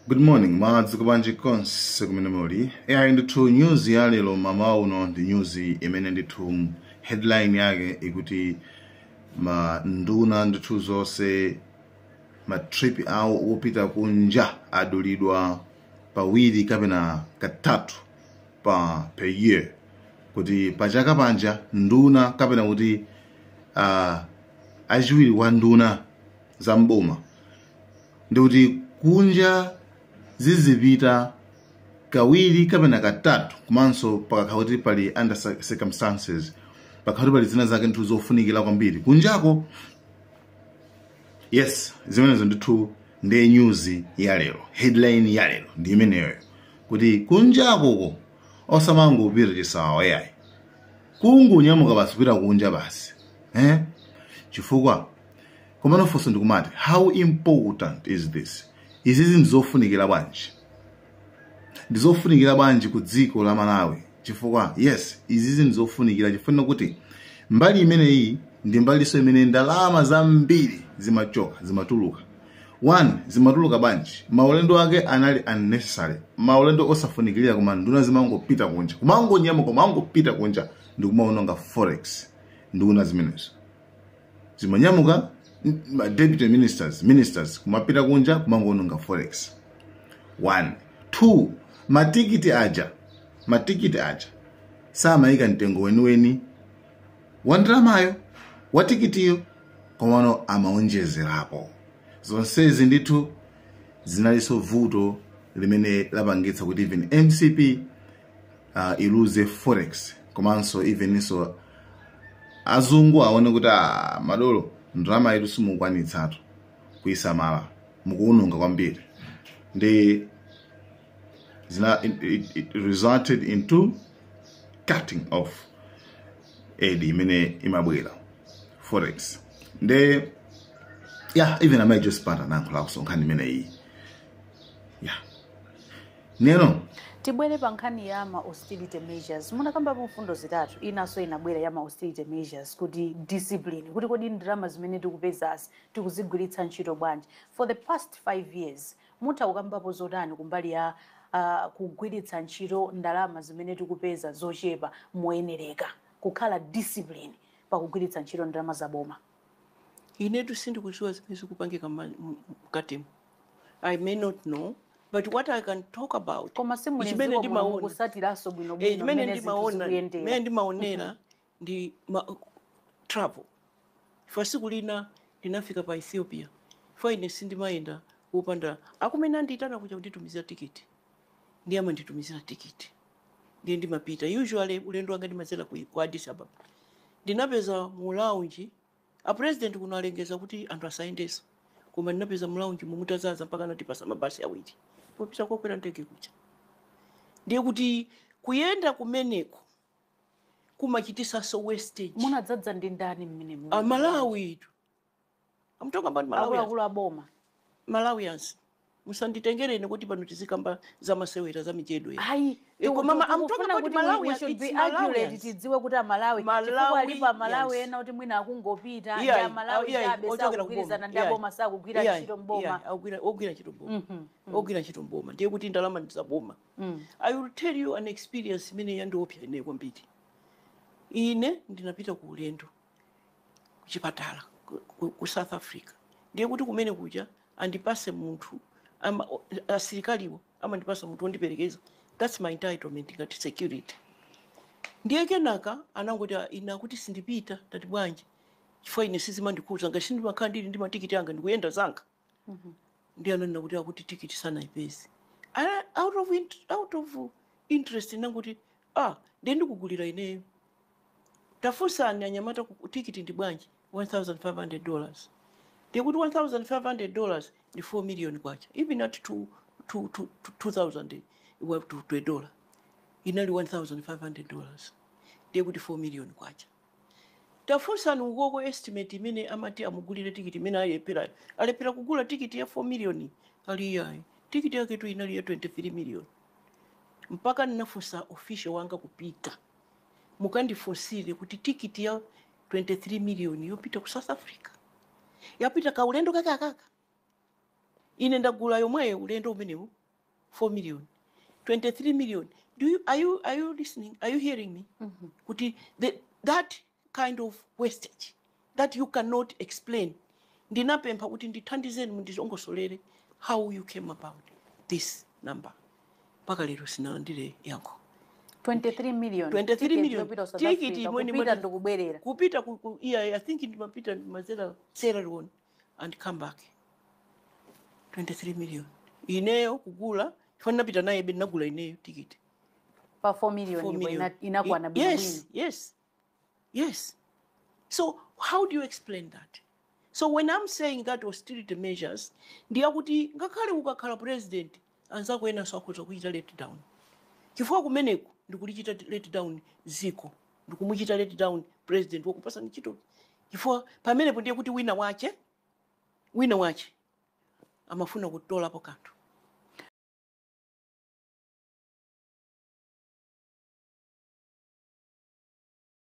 Good morning, madzukubanji konse kumene muli. Ndithu news ya lero mama uno ndi news imene ndithu headline yake ikuti nduna ndithu zonse trip awo opita kunja adulidwa pawiri kapena katatu per year. Kuti pachaka panja nduna kapena kuti achiwiri wa nduna za mboma ndikuti kunja zizipita kawiri kapena katatu komanso pakakhala kuti pali under circumstances, pakakhala kuti pali zina zake ndithu zofunikira kwambiri kunjako. Yes, zimenezo ndithu ndi news ya lero, headline ya lero ndi imeneyo kuti kunjako osamangopita chisawa yayi, kungunyamuka basi kupita kunja basi chifukwa komano fonso ndikumati how important is this? Izi ndizofunikira bwanji, ndizofunikira bwanji ku dziko la Malawi chifukwa yes izi ndizofunikira chifukwa kuti mbali imene iyi ndi mbaliso imene ndalama zambiri zimachoka zimatuluka. One, zimatuluka bwanji, maulendo ake anali unnecessary, maulendo osafunikira koma nduna zimangopita kunja, kumangonyama kumangopita kunja ndikumaononga forex nduna zimenezo zimanyamuka deputy ministers kumapita kunja kumangononga forex. 1. 2. matikiti aja samayika mtengo weniweni wandalamayo wa tikitiyo komano amaonjezerapo. Zonsezi ndithu zinaliso vuto limene lapangitsa kuti even MCP iluze forex komanso even iso azungu aone kuti madolo ndalama yetu simukwanitsatu kuisamala mukuunonga kwambiri. It resulted into cutting off aid imene imabwera forex. Even I might just part and uncle also nkhani imene iyi. Neno tibwere pankhani ya austerity measures. Muna kamba mfundo zitatu inaso inabwera ya austerity measures kuti discipline kuti kodi ndalama zimene tikupezasi tikuzigwiritsa ntchito bwanji. For the past 5 years muta ukambapo zotani kumbali ya kugwiritsa ntchito ndalama zimene tikupeza zochepa moyenereka kukhala discipline pakugwiritsa ntchito ndalama za boma. Inetu sindikudziwa zimene zikupangika mkatimo. I may not know, but what I can talk about chimene ndimaonera ndi travel. Fasiku lina ndinafika pa Ethiopia. Ine sindimayenda kupanda akumene nditana kuja kunditumizira tikiti. Ndiye amanditumizira tikiti. Ndiye ndimapita. Usually ulendo wanga ndimazera ku Addis Ababa. Ndinapeza mu lounge a president kuno alengeza kuti anthu asayendesa. Koma ndinapeza mu lounge mumutazaza mpaka natipasa mabasi awiri. Popita kokwera ndege kucha. Ndiye kuti kuyenda kumeneko kumachitisa so wastage. Munadzadza ndi ndani mmene Malawi. I'm talking about Malawi. Akulu aboma. Malawians. Musanditengereni kuti pano tizikamba za masewera za michedo ya. Hayi, koma I'm talking about Malawi. We should be accurate tidziwe kuti Malawi. Chifukwa alipa Malawi ena kuti mwina akungopita ya Malawi abesa kugwirizana ndabo masaku kugwira ntchito mboma. Ogwira ntchito mboma. Ogwira ntchito mboma. Ndiye kuti ndalama ndizaboma. I will tell you an experience mine yandiopya ine kwambiri. Ine ndinapita ku ulendo kuchipatala ku South Africa. Ndiye kuti kumene kuja andipase munthu asilikaliwo amandipasa munthu wondiperekeza. That's my entitlement ngati security. Ndiye kenaka anangoti ina kuti sindipita ndati bwanji chifukwa ine sizimandikhuza ngati sindimakhala ndili ndi matikiti anga ndikuyenda zanga. Ndiye ananena kuti tikiti sana ipezi. Out of interest nanguti ndiye ndikugulira ineyo. Tafunsani anyamata ku tikiti ndi bwanji $1,500. Ndiye kuti $1,500 ni 4 million kwacha. Even at 2,000 to $1 inali $1,500. Ndiye kuti 4 million kwacha. Tafunsani ukoko estimate imene amati amugulire tikiti imene alepera kugula tikiti ya 4 million aliyayi. Tikiti yake tu inali ya 23 million. Mpaka ninafunsa official wanga kupita. Mukandifunsire kuti tikiti ya 23 million yopita ku South Africa. Yapita kaulendo kaka. ine ndagula yomweyo ulendo umenewu 4 million 23 million. Are you listening? Are you hearing me? Kuti that kind of wastage that you cannot explain. Ndinapempha kuti ndithandizeni mundizongosolere how you came about this number. Paka lero sinalandire yankho. 23 million. 23 million. Ticket kupita ndokubwerera. Kupita I think ndimapita ndimazera salary one and come back. 23 million. Ineyo kugula fana napita naye be nagula ineyo ticket. Pa 4 million inakwana bwino. Yes. So how do you explain that? So when I'm saying that austerity measures, ndiya kuti ngakhale ukakhala president anzako ena sakhoza kuchita let down. Chifukwa kumeneko ndikulichita let down ziko. Ndikumuchita let down president wakupasa ntchito. Chifukwa pamenepo ndiye kuti wina wache amafuna kutola po kanthu.